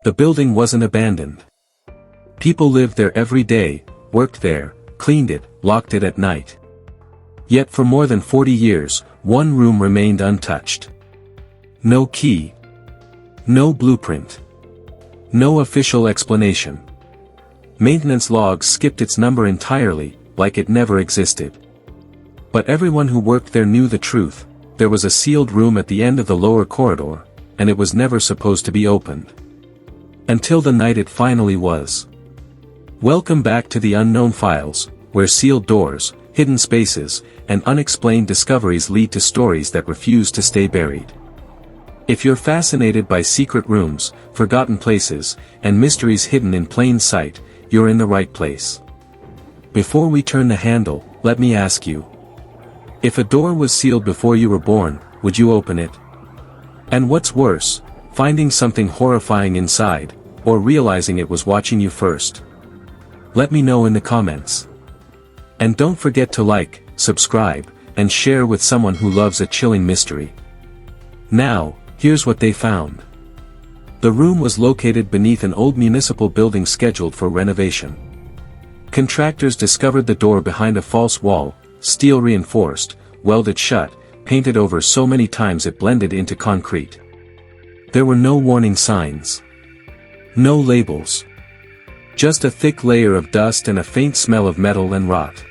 The building wasn't abandoned. People lived there every day, worked there, cleaned it, locked it at night. Yet for more than 40 years, one room remained untouched. No key. No blueprint. No official explanation. Maintenance logs skipped its number entirely, like it never existed. But everyone who worked there knew the truth: there was a sealed room at the end of the lower corridor, and it was never supposed to be opened. Until the night it finally was. Welcome back to the Unknown Files, where sealed doors, hidden spaces, and unexplained discoveries lead to stories that refuse to stay buried. If you're fascinated by secret rooms, forgotten places, and mysteries hidden in plain sight, you're in the right place. Before we turn the handle, let me ask you. If a door was sealed before you were born, would you open it? And what's worse, finding something horrifying inside, or realizing it was watching you first? Let me know in the comments. And don't forget to like, subscribe, and share with someone who loves a chilling mystery. Now, here's what they found. The room was located beneath an old municipal building scheduled for renovation. Contractors discovered the door behind a false wall, steel reinforced, welded shut, painted over so many times it blended into concrete. There were no warning signs. No labels. Just a thick layer of dust and a faint smell of metal and rot.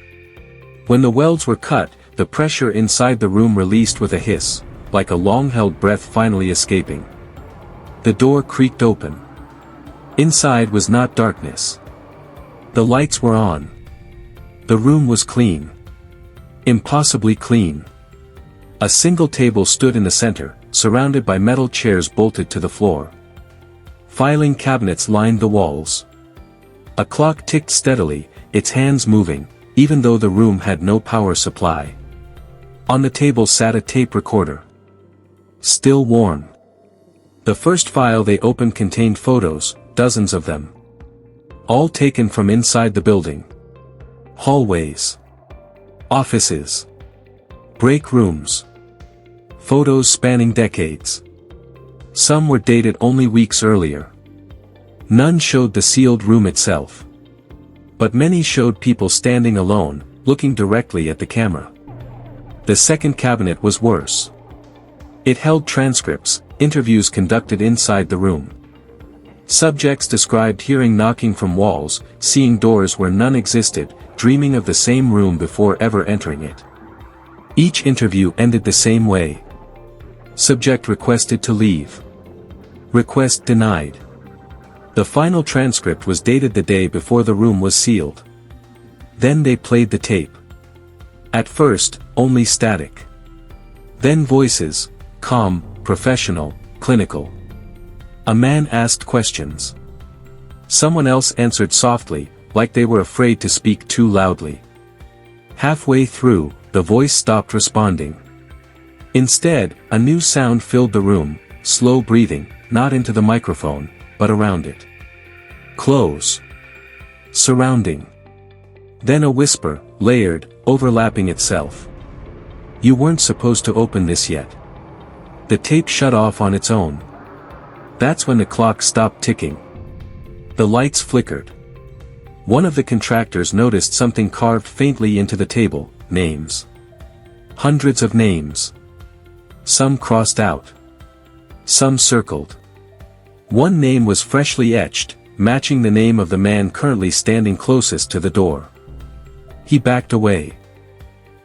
When the welds were cut, the pressure inside the room released with a hiss, like a long-held breath finally escaping. The door creaked open. Inside was not darkness. The lights were on. The room was clean. Impossibly clean. A single table stood in the center, surrounded by metal chairs bolted to the floor. Filing cabinets lined the walls. A clock ticked steadily, its hands moving, even though the room had no power supply. On the table sat a tape recorder. Still warm. The first file they opened contained photos, dozens of them. All taken from inside the building. Hallways. Offices. Break rooms. Photos spanning decades. Some were dated only weeks earlier. None showed the sealed room itself. But many showed people standing alone, looking directly at the camera. The second cabinet was worse. It held transcripts, interviews conducted inside the room. Subjects described hearing knocking from walls, seeing doors where none existed, dreaming of the same room before ever entering it. Each interview ended the same way. Subject requested to leave. Request denied. The final transcript was dated the day before the room was sealed. Then they played the tape. At first, only static. Then voices, calm, professional, clinical. A man asked questions. Someone else answered softly, like they were afraid to speak too loudly. Halfway through, the voice stopped responding. Instead, a new sound filled the room, slow breathing, not into the microphone, but around it. Close. Surrounding. Then a whisper, layered, overlapping itself. You weren't supposed to open this yet. The tape shut off on its own. That's when the clock stopped ticking. The lights flickered. One of the contractors noticed something carved faintly into the table: names. Hundreds of names. Some crossed out. Some circled. One name was freshly etched, matching the name of the man currently standing closest to the door. He backed away.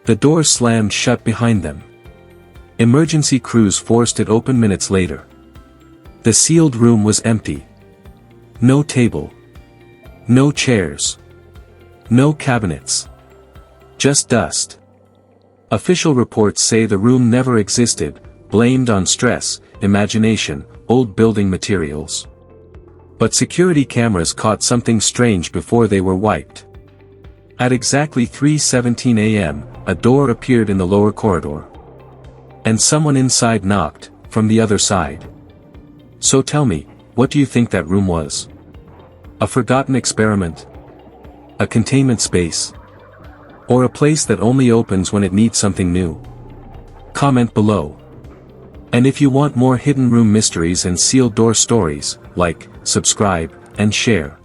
The door slammed shut behind them. Emergency crews forced it open minutes later. The sealed room was empty. No table. No chairs. No cabinets. Just dust. Official reports say the room never existed, blamed on stress, imagination, old building materials. But security cameras caught something strange before they were wiped. At exactly 3:17 a.m., a door appeared in the lower corridor. And someone inside knocked, from the other side. So tell me, what do you think that room was? A forgotten experiment? A containment space? Or a place that only opens when it needs something new? Comment below. And if you want more hidden room mysteries and sealed door stories, like, subscribe, and share.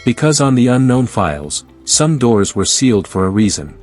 Because on the Unknown Files, some doors were sealed for a reason.